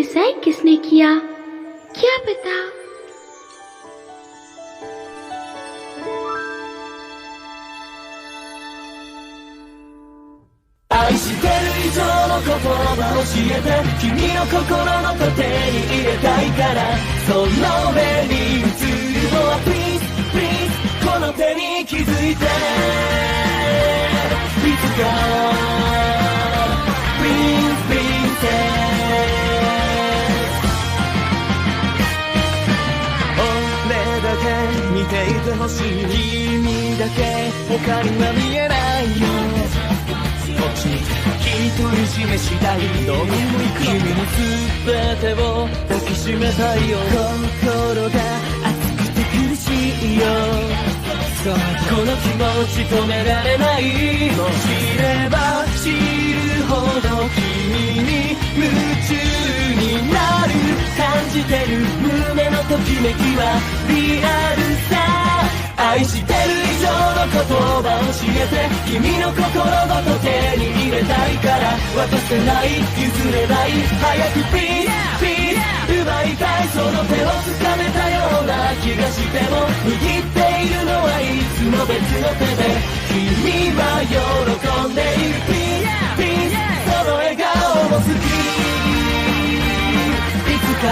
Decide किसने किया, क्या पता।愛してる以上の言葉教えて、君の心の糧に入れたいから、その目に映るのは Please Please この手に気づいて、いつか Please Princess 俺だけ見ていてほしい、君だけ他には見えないよ、こっちに一人示したい、どこにも行く君の全てを抱きしめたいよ、心が熱くて苦しいよ、そうこの気持ち止められない、もう知れば知るほど君に夢中になる、感じてる胸のときめきはリアルさ、愛してる以上の言葉教えて、君の心ごと手に入れたいから、渡せない譲れない、早く Please Please 奪いたい、その手を掴めたような気がしても、握っているのはいつも別の手で、君は喜んでいる Please Please その笑顔も好き、いつか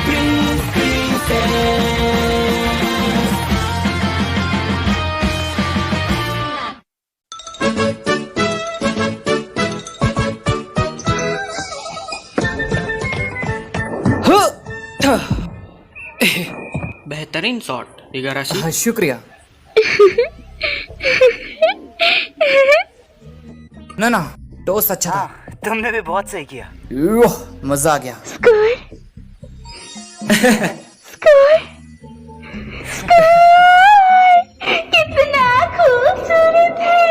Please Princess बेहतरीन शॉट इगाराशी। हाँ, शुक्रिया। ना टॉस अच्छा था। तुमने भी बहुत सही किया। मजा आ गया। स्कोर स्कोर स्कोर कितना खूबसूरत है।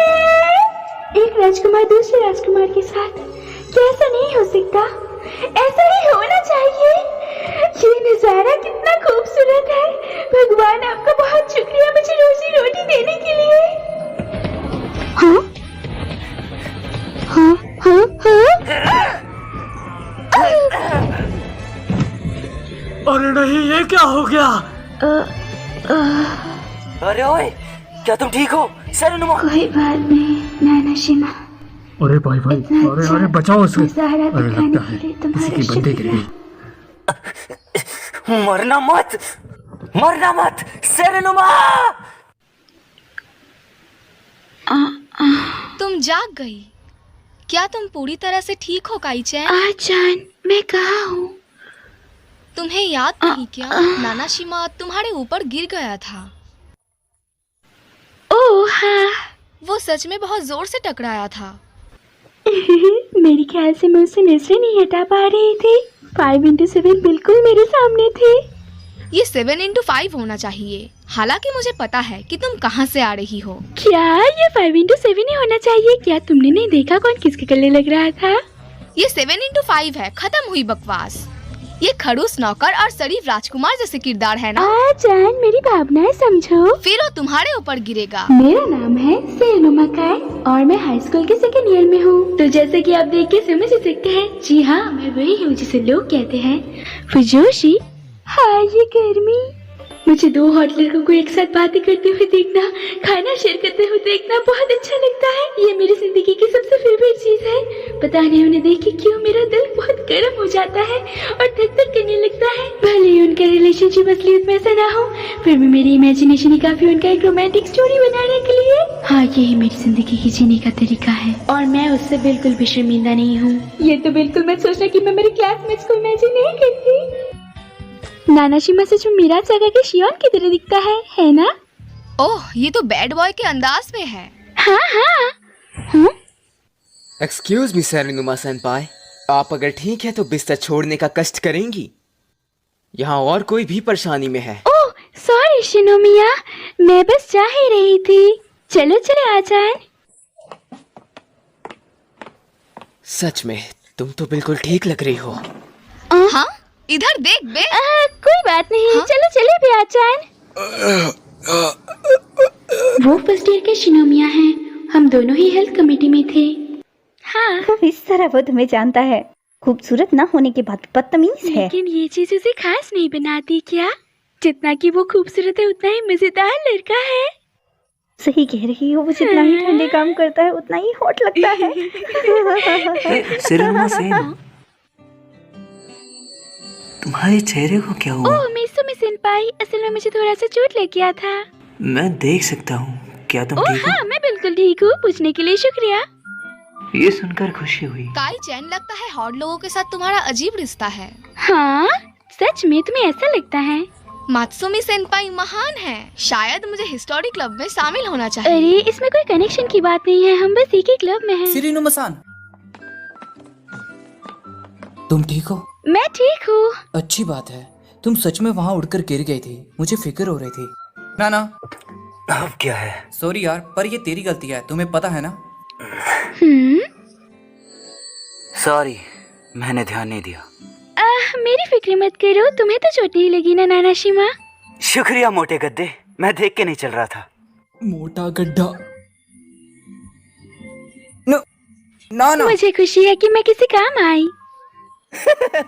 एक राजकुमार दूसरे राजकुमार के साथ, क्या ऐसा नहीं हो सकता? ऐसा ही होना चाहिए। ये नजारा कितना खूबसूरत है। भगवान आपका बहुत शुक्रिया मुझे रोजी रोटी देने के लिए। हाँ हाँ हाँ हाँ। अरे नहीं, ये क्या हो गया? अरे ओए, क्या तुम ठीक हो? सेरेनुमा। कोई बात नहीं नानाशिमा। अरे भाई अरे बचाओ उसे। अरे लगता है किसी की बंदी गिर गई। मरना मत सेरेनुमा। तुम जाग गई? क्या तुम पूरी तरह से ठीक हो काईचैन? आचान, मैं कहाँ हूँ? तुम्हें याद नहीं क्या नानाशिमा तुम्हारे ऊपर गिर गया था? ओह हाँ। वो सच में बहुत जोर से टकराया था। मेरे ख्याल से मैं उससे नजरें नहीं हटा पा रही थी। 5x7 बिल्कुल मेरे सामने थे। ये 7x5 होना चाहिए। हालांकि मुझे पता है कि तुम कहाँ से आ रही हो। क्या ये 5x7 ही होना चाहिए? क्या तुमने नहीं देखा कौन किसके गले लग रहा था? ये 7x5 है। खत्म हुई बकवास। ये खड़ूस नौकर और शरीफ राजकुमार जैसे किरदार है ना। जान मेरी भावनाएं समझो। फिर वो तुम्हारे ऊपर गिरेगा। मेरा नाम है सेरेनुमा काय और मैं हाई स्कूल के सेकेंड ईयर में हूँ। तो जैसे कि आप देख के समझ सकते हैं, जी हाँ मैं वही हूँ जिसे लोग कहते हैं फुजोशी। हाँ ये गर्मी। मुझे दो हॉट लड़कों को एक साथ बातें करते हुए देखना, खाना शेयर करते हुए देखना बहुत अच्छा लगता है। ये मेरी जिंदगी की सबसे फेवरेट चीज है। पता नहीं उन्हें देख के क्यों मेरा दिल बहुत गर्म हो जाता है और धक धक करने लगता है। भले ही उनका रिलेशनशिप असलियत में ऐसा ना हो, फिर भी मेरी इमेजिनेशन ही काफी उनका एक रोमांटिक स्टोरी बनाने के लिए। हाँ यही मेरी जिंदगी की जीने का तरीका है और मैं उससे बिल्कुल भी शर्मिंदा नहीं हूँ। ये तो बिल्कुल मत सोचना कि मैं मेरे क्लासमेट्स को इमेजिन नहीं करती। नानाशिमा सच में मेरा जगह के शियोन की तरह दिखता है ना? ओह ये तो बैड बॉय के अंदाज में है। हाँ हाँ। एक्सक्यूज मी सेरेनुमा सेनपाई, आप अगर ठीक है तो बिस्तर छोड़ने का कष्ट करेंगी? यहाँ और कोई भी परेशानी में है। ओह सॉरी शिनोमिया, मैं बस जा ही रही थी। चलो चलो आजान। सच में तुम तो बिल्कुल ठीक लग रही हो। हाँ इधर देख बे। कोई बात नहीं। हाँ? चलो चले भी आचान। वो फर्स्ट ईयर के शिनोमिया हैं। हम दोनों ही हेल्थ कमेटी में थे। हाँ इस तरह वो तुम्हें जानता है। खूबसूरत ना होने के बाद बदतमीज है। लेकिन ये चीज उसे खास नहीं बनाती क्या? जितना कि वो खूबसूरत है उतना ही मजेदार लड़का है। सही कह रही हो, वो जितना ही ठंडे काम करता है उतना ही हॉट लगता है। सेरेनुमा सेन, तुम्हारे चेहरे को क्या हुआ? ओह मिसुमी सेनपाई, असल में मुझे थोड़ा सा चोट लग गया था। मैं देख सकता हूँ, क्या तुम ओह ठीक हो? हाँ, मैं बिल्कुल ठीक हूँ। पूछने के लिए शुक्रिया। ये सुनकर खुशी हुई। काई चैन, लगता है हॉट लोगों के साथ तुम्हारा अजीब रिश्ता है। हाँ सच में, तुम्हें ऐसा लगता है? मात्सुमी सेनपाई महान है, शायद मुझे हिस्टोरी क्लब में शामिल होना चाहिए। अरे इसमें कोई कनेक्शन की बात नहीं है, हम बस एक ही क्लब में हैं। सिरिनुमा-सान, तुम ठीक हो? मैं ठीक हूँ। अच्छी बात है। तुम सच में वहाँ उड़कर गिर गई थी, मुझे फिक्र हो रही थी। ना अब क्या है? सॉरी यार, पर ये तेरी गलती है, तुम्हें पता है ना। सॉरी, मैंने ध्यान नहीं दिया। मेरी फिक्र मत करो, तुम्हें तो चोट नहीं लगी ना नानाशिमा? शुक्रिया मोटे गद्दे, मैं देख के नहीं चल रहा था। मोटा गड्ढा। ना ना मुझे खुशी है कि मैं किसी काम आई।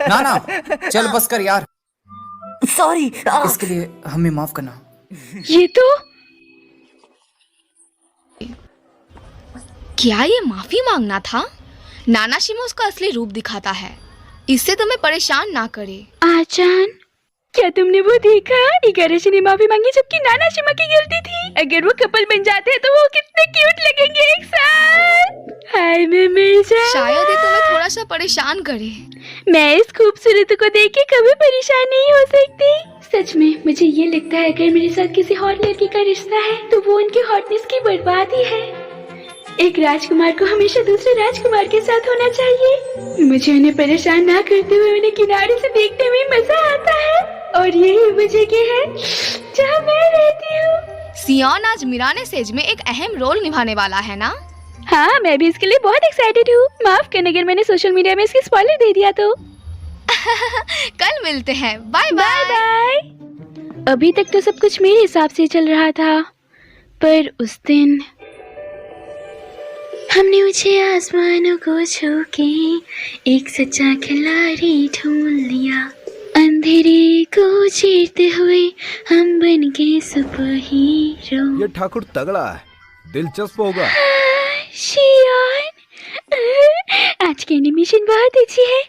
ना ना, चल बस कर यार। सॉरी। इसके लिए हमें माफ करना। ये तो क्या ये माफी मांगना था? नानाशिमा उसका असली रूप दिखाता है, इससे तुम्हें परेशान ना करे। आचान, क्या तुमने वो देखा? इगाराशी ने माफी मांगी जबकि नानाशिमा की गलती थी। अगर वो कपल बन जाते हैं तो वो कितने क्यूट लगेंगे एक साथ। हाय मैं मर जाऊं। शायद ये तुम्हें थोड़ा सा परेशान करे। मैं इस खूबसूरत को देख के कभी परेशान नहीं हो सकती। सच में मुझे ये लगता है अगर मेरे साथ किसी हॉट लड़की का रिश्ता है तो वो उनकी हॉटनेस की बर्बादी है। एक राजकुमार को हमेशा दूसरे राजकुमार के साथ होना चाहिए। मुझे उन्हें परेशान ना करते हुए उन्हें किनारे से देखने में मजा आता है, और यही वो जगह है जहाँ मैं रहती हूँ। सियोन आज मिराने सेज में एक अहम रोल निभाने वाला है ना? हाँ, मैं भी इसके लिए बहुत एक्साइटेड हूँ। माफ करना अगर मैंने सोशल मीडिया में इसकी स्पॉइलर दे दिया तो। कल मिलते हैं, बाय बाय बाय। बाय। अभी तक तो सब कुछ मेरे हिसाब से चल रहा था, पर उस दिन हमने ऊंचे आसमानों को छू के एक सच्चा खिलाड़ी ढूंढ लिया। अंधेरे को चीरते हुए हम बन के सुपर हीरो। ये ठाकुर तगड़ा है, दिलचस्प होगा। शियान, आज की एनिमेशन बहुत अच्छी है।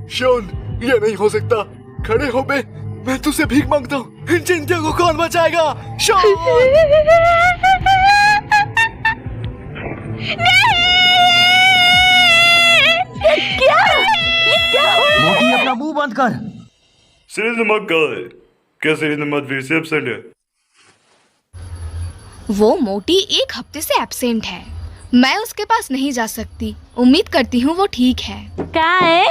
शोन, ये नहीं हो सकता। खड़े हो बे, मैं तुझसे भीख मांगता हूँ। इन चिंटियों को कौन बचाएगा? शोन! मोटी अपना मुंह बंद कर। कैसे एब्सेंट है? वो मोटी एक हफ्ते से एब्सेंट है। मैं उसके पास नहीं जा सकती। उम्मीद करती हूँ वो ठीक है। क्या है?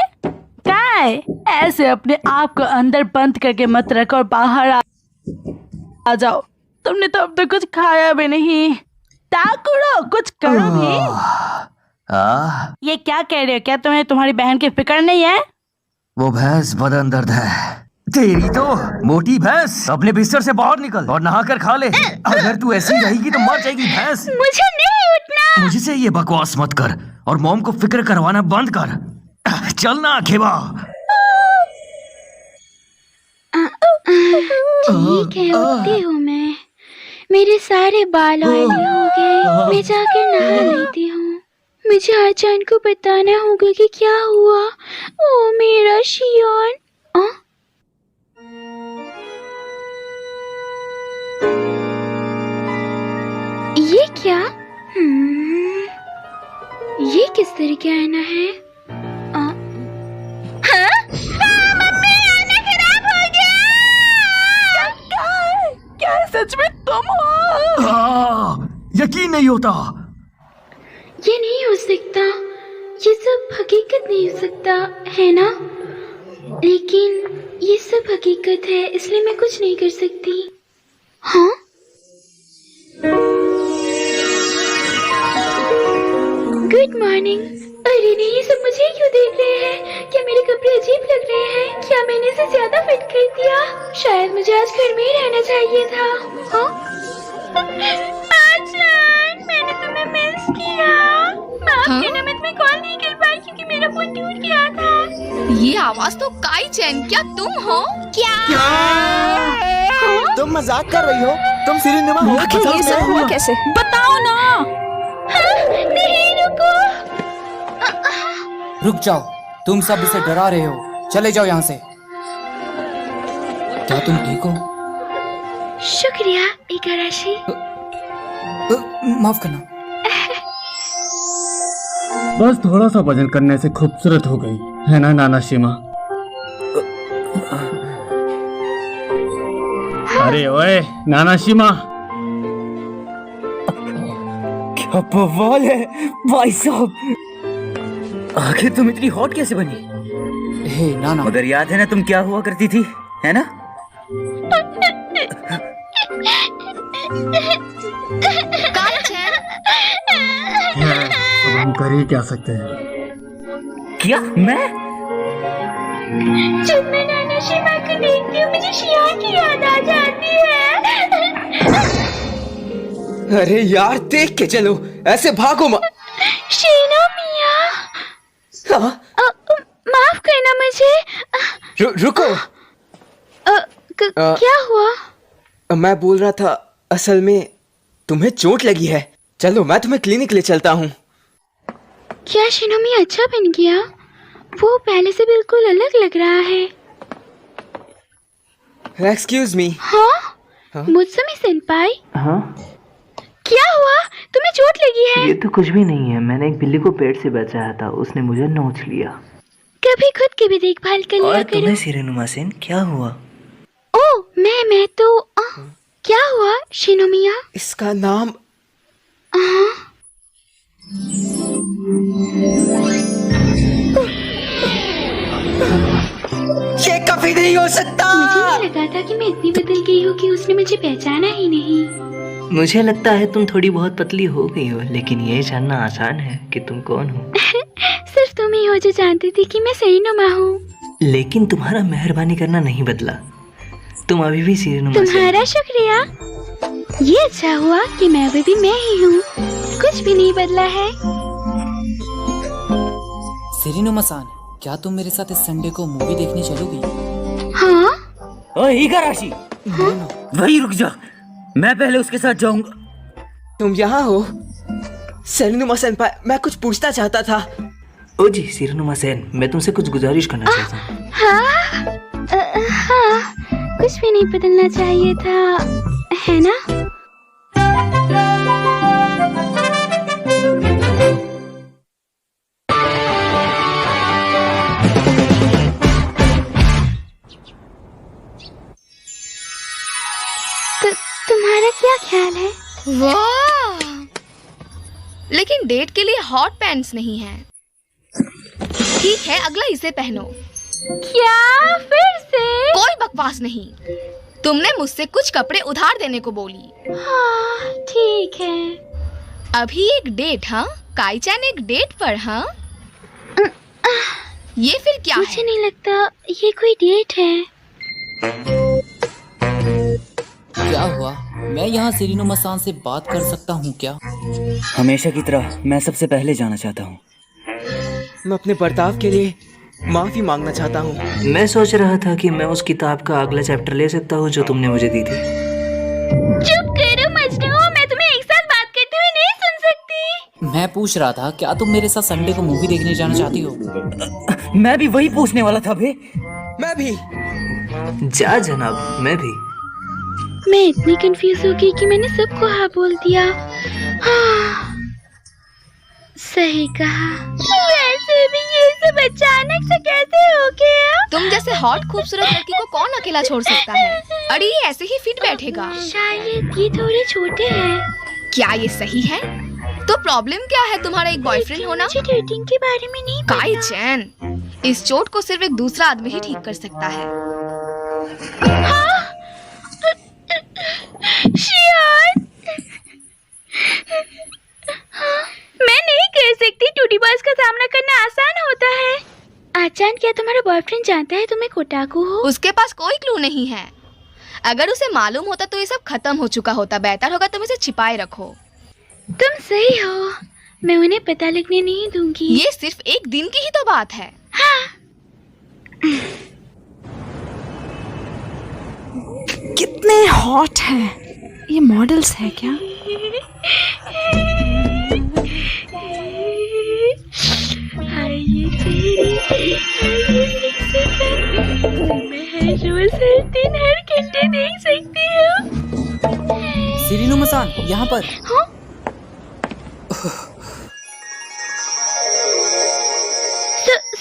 ऐसे अपने आप को अंदर बंद करके मत रखो और बाहर आ जाओ। तुमने तो अब तक कुछ खाया भी नहीं। ताकुरो, कुछ करो भी। ये क्या कह रहे हो? क्या तुम्हें तुम्हारी बहन की फिक्र नहीं है? वो भैंस बदन दर्द है। तेरी तो मोटी भैंस, अपने बिस्तर से बाहर निकल और नहा कर खा ले। अगर तू ऐसी रहेगी तो मर जाएगी भैंस। मुझे नहीं उठना। मुझसे ये बकवास मत कर और मॉम को फिक्र करवाना बंद कर। चल ना खेवा। ठीक है, उठती हूँ मैं। मेरे सारे बाल ऑयली हो गए। मैं जाकर नहा लेती हूँ। मुझे आचान को बताना होगा कि क्या हुआ। ओ मेरा शियान। ये क्या? ये किस तरह का आईना है? मम्मी, आईना खराब हो गया। क्या सच में तुम हो? यकीन नहीं होता। ये नहीं हो सकता। ये सब हकीकत नहीं हो सकता है ना? लेकिन ये सब हकीकत है, इसलिए मैं कुछ नहीं कर सकती। हाँ? Good morning. अरे अरे नहीं, ये सब मुझे क्यों देख रहे हैं? क्या मेरे कपड़े अजीब लग रहे हैं? क्या मैंने इसे ज्यादा फिट कर दिया? शायद मुझे आज घर में ही रहना चाहिए था। हाँ? आचान, मैंने तुम्हें मिस किया। माफ करना, मैं तुम्हें कॉल नहीं कर पाई क्योंकि मेरा फोन टूट गया था। ये आवाज तो काई चैन, क्या तुम हो? क्या? तुम मजाक कर रही हो? तुम सिरिनुमा हो? आखिर ये सब हुआ कैसे? बताओ ना। नहीं, रुको। रुक जाओ, तुम सब इसे डरा रहे हो। चले जाओ यहाँ से। क्या तुम ठीक हो? शुक्रिया इगाराशी। माफ करना। बस थोड़ा सा वजन करने से खूबसूरत हो गई है ना नानाशिमा? अरे ओए नानाशिमा, क्या बवाल है भाई साहब। आखिर तुम इतनी हॉट कैसे बनी? हे नाना, मगर याद है ना तुम क्या हुआ करती थी, है ना? काई चैन, अब हम कर ही क्या सकते हैं? क्या मैं? जब मैं नानाशिमा को देखती हूँ मुझे शिया की याद आ जाती है। अरे यार देख के चलो, ऐसे भागो मत। शिनोमिया, हाँ? माफ करना मुझे। रुको। क्या हुआ? मैं बोल रहा था, असल में तुम्हें चोट लगी है। चलो मैं तुम्हें क्लिनिक ले चलता हूँ। क्या शिनोमिया अच्छा बन गया? वो पहले से बिल्कुल अलग लग रहा है। Excuse me. हाँ? मुत्सुमी सेनपाई? हाँ, क्या हुआ? तुम्हें चोट लगी है? ये तो कुछ भी नहीं है। मैंने एक बिल्ली को पेड़ से बचाया था, उसने मुझे नोच लिया। कभी खुद की भी देखभाल कर लिया करो। तुम्हें सिरिनुमा सेन क्या हुआ? ओ, मैं तो क्या हुआ शिनोमिया? इसका नाम ये कभी नहीं हो सकता। मुझे नहीं लगा था कि मैं इतनी बदल गई हूँ कि उसने मुझे पहचाना ही नहीं। मुझे लगता है तुम थोड़ी बहुत पतली हो गई हो, लेकिन ये जानना आसान है कि तुम कौन हो। सिर्फ तुम ही हो जो जानती थी कि मैं सिरिनुमा हूँ। लेकिन तुम्हारा मेहरबानी करना नहीं बदला। तुम अभी भी सिरिनुमा सेन। तुम्हारा शुक्रिया। ये अच्छा हुआ कि मैं अभी भी मैं ही हूँ, कुछ भी नहीं बदला है। सिरिनुमा-सान, क्या तुम मेरे साथ इस संडे को मूवी देखने चलोगी? हाँ? ओए इगाराशी, वही रुक जा, मैं पहले उसके साथ जाऊंगा। तुम यहाँ हो? सिरिनुमा सेनपाई, मैं कुछ पूछना चाहता था। ओ जी सिरिनुमा सेन, मैं तुमसे कुछ गुजारिश करना चाहता हूँ। हाँ, कुछ भी नहीं बदलना चाहिए था, है ना? तुम्हारा क्या ख्याल है? वाह! लेकिन डेट के लिए हॉट पैंट्स नहीं है। ठीक है, अगला इसे पहनो। क्या फिर से? कोई बकवास नहीं। तुमने मुझसे कुछ कपड़े उधार देने को बोली। हाँ, ठीक है। अभी एक डेट? हाँ, काई-चैन एक डेट पर? हाँ, ये फिर क्या मुझे है? नहीं लगता ये कोई डेट है। क्या हुआ? मैं यहाँ सिरिनुमा-सान से बात कर सकता हूँ क्या? हमेशा की तरह मैं सबसे पहले जाना चाहता हूँ। मैं अपने बर्ताव के लिए माफी मांगना चाहता हूँ। मैं सोच रहा था कि मैं उस किताब का अगला चैप्टर ले सकता हूँ जो तुमने मुझे दी थी। चुप करो मजनू, मैं तुम्हें एक साथ बात करते हुए नहीं सुन सकती। मैं पूछ रहा था, क्या तुम मेरे साथ संडे को मूवी देखने जाना चाहती हो? मैं भी वही पूछने वाला था बे। मैं भी। जा जनाब, मैं भी। मैं इतनी कंफ्यूज हो गई कि मैंने सबको हाँ बोल दिया। हाँ, सही कहा। वैसे भी ये सब अचानक से कैसे हो गया? तुम जैसे हॉट खूबसूरत लड़की को कौन अकेला छोड़ सकता है? अरे ये ऐसे ही फिट बैठेगा। शायद ये थोड़े छोटे हैं। क्या ये सही है? तो प्रॉब्लम क्या है तुम्हारा एक बॉयफ्रेंड होना? मुझे डेटिंग के बारे में नहीं पता। काई-चैन, इस चोट को सिर्फ एक दूसरा आदमी ही ठीक कर सकता है। शियान, मैं नहीं कर कह सकती, टूटी बॉयज का सामना करना आसान होता है। आचान, क्या तुम्हारा बॉयफ्रेंड जानता है तुम एक ओटाकू हो? उसके पास कोई क्लू नहीं है। अगर उसे मालूम होता तो ये सब खत्म हो चुका होता। बेहतर होगा तुम इसे छिपाए रखो। तुम सही हो, मैं उन्हें पता लगने नहीं दूंगी। ये सिर्फ एक दिन की ही तो बात है। हाँ। कितने हॉट हैं ये मॉडल्स है क्या? मैं रोज हर दिन हर घंटे देख सकती हूँ। सिरिनुमा-सान, यहाँ पर।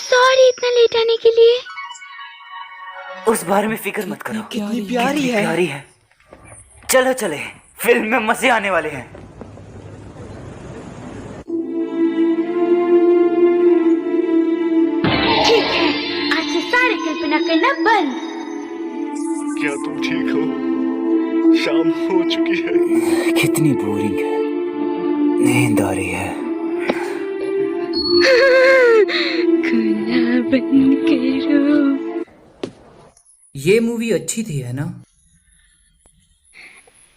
सॉरी इतना लेट आने के लिए। उस बारे में फिक्र मत करो। कितनी प्यारी है। प्यारी है। चलो चले, फिल्म में मजे आने वाले हैं। ठीक है, आज से सारी कल्पना करना बंद। क्या तुम ठीक हो? शाम हो चुकी है। कितनी बोरिंग है, नींद आ रही है। खाना बंद करो। ये मूवी अच्छी थी है ना?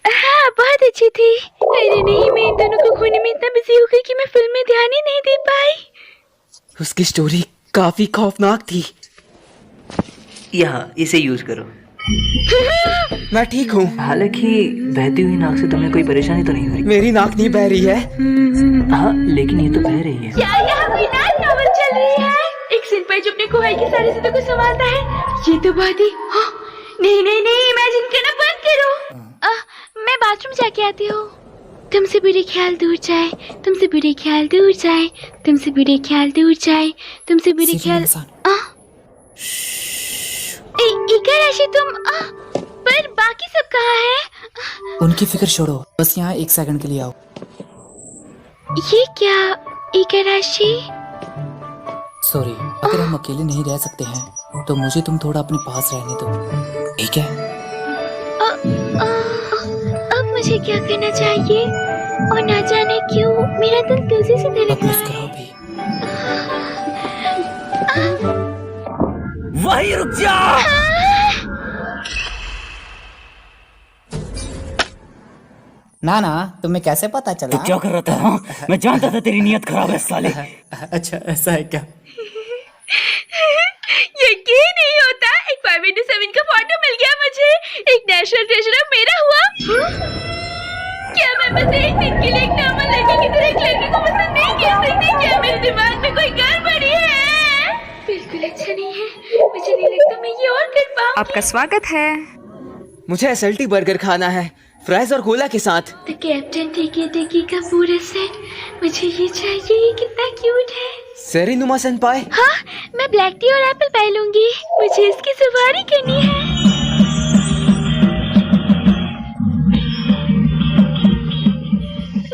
हाँ, बहुत अच्छी थी। अरे नहीं, मैं इन दोनों को खोने में इतना बिजी हो गई कि मैं फिल्म में ध्यान ही नहीं दे पाई। उसकी स्टोरी काफी खौफनाक थी। यहाँ इसे यूज करो। मैं ठीक हूँ। हालांकि बहती हुई नाक से तुम्हें कोई परेशानी तो नहीं हो रही? मेरी नाक नहीं बह रही है। हाँ, लेकिन ये तो बह रही है। क्या यहाँ कोई नाइट नॉवल चल रही है? एक सिंपल जो अपने कुहाई की सारी चीजों को संभालता है। ये तो बात ही। हाँ, नहीं नहीं नहीं, इमेजिन करना बंद करो। मैं बाथरूम जाके आती हूँ। तुमसे बुरे ख्याल दूर जाए, तुमसे बुरे ख्याल दूर जाए, तुमसे बुरे ख्याल दूर जाए, तुमसे बुरे ख्याल। इकाराशी तुम पर बाकी सब कहाँ है? उनकी फिक्र छोड़ो, बस यहाँ 1 सेकंड के लिए आओ। ये क्या इकाराशी? सॉरी, अगर हम अकेले नहीं रह सकते हैं तो मुझे तुम थोड़ा अपने पास रहने दो, ठीक है? अब मुझे क्या करना चाहिए? और ना जाने क्यों मेरा दिल तेजी से धड़क रहा है। मुस्कुराओ भी। वहीं रुक जा। ना ना, तुम्हें कैसे पता चला? तू क्या कर रहा था? हाँ? मैं जानता था तेरी नियत खराब है साले। अच्छा, ऐसा है क्या? यकीन नहीं होता, एक 5:7 का फोटो मिल गया मुझे। एक नेशनल ट्रेजर अब मेरा हुआ। क्या मैं बस एक दिन के लिए एक नॉर्मल लड़की की तरह एक लड़की को पसंद नहीं कर सकती? क्या मेरे दिमाग में कोई गड़बड़ी है? बिल्कुल अच्छा नहीं है। मुझे नहीं लगता मैं ये और कर पाऊंगी। आपका स्वागत है। मुझे एसएलटी बर्गर खाना है, फ्राइज और कोला के साथ। तो कैप्टन टेकी का पूरा सेट मुझे ये चाहिए। ये कितना क्यूट है। सेरिनुमा सेनपाई। हाँ, मैं ब्लैक टी और एप्पल पाई लूंगी। मुझे इसकी सवारी करनी है।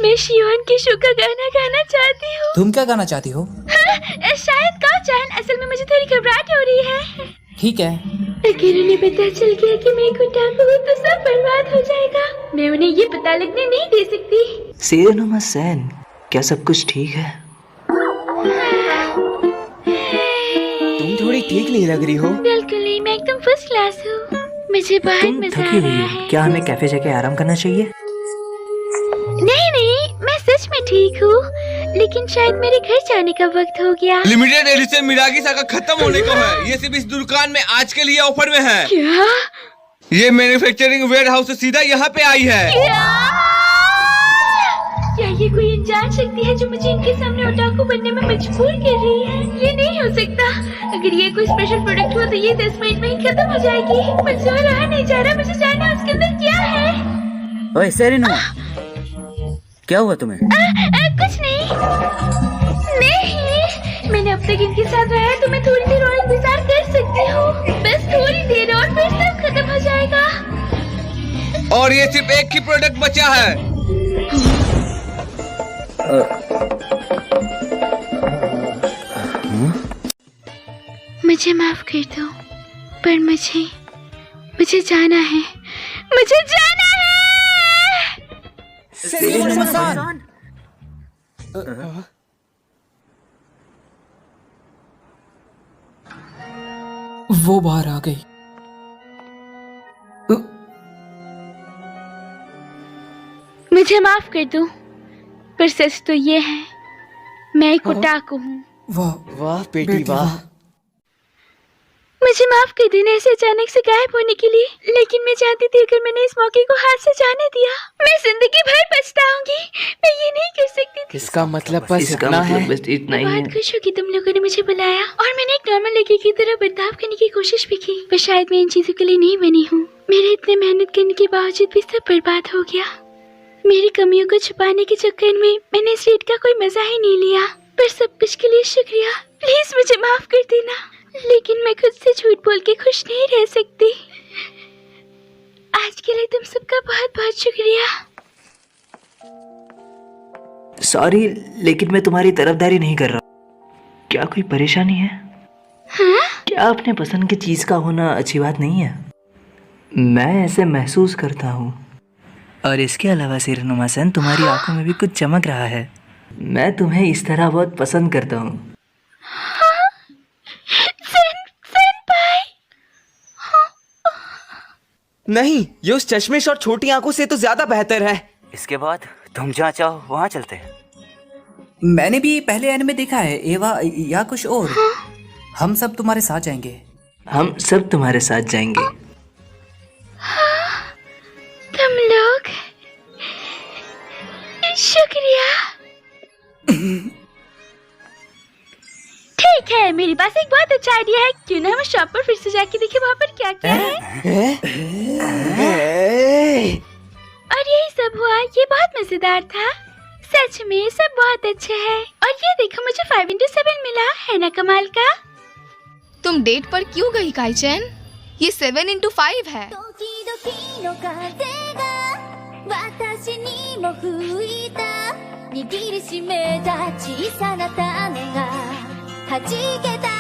मैं शियोन के शो का गाना गाना चाहती हूँ। तुम क्या गाना चाहती हो? हाँ, शायद काओ-चैन। असल में मुझे थोड़ी घबराहट हो रही है। ठीक है। अगर उन्हें पता चल गया कि मैं एक ओटाकू हूँ तो सब बर्बाद हो जाएगा। मैं उन्हें ये पता लगने नहीं दे सकती। सिरिनुमा-सान, क्या सब कुछ ठीक है? तुम थोड़ी ठीक नहीं लग रही हो। बिल्कुल नहीं, मैं एकदम फर्स्ट क्लास हूँ। मुझे बहुत तुम मजा आ थकी हुई रहा हो। है। क्या हमें कैफे जाके आराम करना चाहिए? नहीं नहीं, मैं सच में ठीक हूँ, लेकिन शायद मेरे घर जाने का वक्त हो गया। लिमिटेड एडिशन मिरागी सागा खत्म होने को है। ये सिर्फ इस दुकान में आज के लिए ऑफर में है। क्या? ये मैन्युफैक्चरिंग वेयर हाउस से सीधा यहाँ पे आई है। क्या ये कोई अनजान शक्ति है जो मुझे इनके सामने ओटाकू बनने में मजबूर कर रही है? ये नहीं हो सकता। अगर ये कोई स्पेशल प्रोडक्ट हुआ तो ये 10 मिनट में ही खत्म हो जाएगी। मुझसे और रहा नहीं जा रहा। मुझे जानना है उसके अंदर क्या है। ओए सेरिनुमा, क्या हुआ तुम्हें? कुछ नहीं। नहीं, मैंने अब तक इनके साथ रहा है तो मैं थोड़ी देर और इंतजार कर सकती हूँ। बस थोड़ी देर और फिर सब खत्म हो जाएगा। और ये सिर्फ एक ही प्रोडक्ट बचा है। मुझे माफ कर दो, पर मुझे जाना है। मुझे जाना है। सिरिनुमा-सान। वो बाहर आ गई। मुझे माफ कर दो, पर सच तो ये है, मैं एक ओटाकू हूँ। वाह वाह बेटी वाह। मुझे माफ कर देना ऐसे अचानक से गायब होने के लिए, लेकिन मैं चाहती थी अगर मैंने इस मौके को हाथ से जाने दिया, मैं जिंदगी भर पछताऊंगी। मैं ये नहीं कर सकती थी। इसका मतलब बस इतना है। बस इतना ही है। बहुत खुश हूँ कि तुम लोगों ने मुझे बुलाया और मैंने एक नॉर्मल लड़की की तरह बर्ताव करने की कोशिश भी की, पर शायद मैं इन चीजों के लिए नहीं बनी हूँ। मेरे इतने मेहनत करने के बावजूद भी सब बर्बाद हो गया। मेरी कमियों को छुपाने के चक्कर में मैंने इस डेट का कोई मजा ही नहीं लिया, पर सब कुछ के लिए शुक्रिया। प्लीज मुझे माफ कर देना, लेकिन मैं खुद से झूठ बोल के खुश नहीं रह सकती। आज के लिए तुम सबका बहुत बहुत शुक्रिया। सॉरी, लेकिन मैं तुम्हारी तरफदारी नहीं कर रहा। क्या कोई परेशानी है? हाँ? क्या अपने पसंद की चीज का होना अच्छी बात नहीं है? मैं ऐसे महसूस करता हूँ। और इसके अलावा सिरनुमा-सन, तुम्हारी आंखों में भी कुछ चमक रहा है। मैं तुम्हें इस तरह बहुत पसंद करता हूँ। नहीं, ये उस चश्मिश और छोटी आंखों से तो ज्यादा बेहतर है। इसके बाद तुम जहाँ चाहो वहाँ चलते हैं। मैंने भी पहले एनिमे देखा है, एवा या कुछ और। हम सब तुम्हारे साथ जाएंगे। हम सब तुम्हारे साथ जाएंगे। तुम लोग, शुक्रिया। ठीक है, मेरे पास एक बहुत अच्छा आइडिया है। क्यों ना हम शॉप पर फिर से जाके देखें वहाँ पर क्या क्या है। और यही सब हुआ। ये बहुत मजेदार था। सच में सब बहुत अच्छे हैं। और ये देखो, मुझे 5x7 मिला है ना कमाल का। तुम डेट पर क्यों गई काइचन? ये 7x5 है। 私にも吹いた握りしめた小さな種が弾けた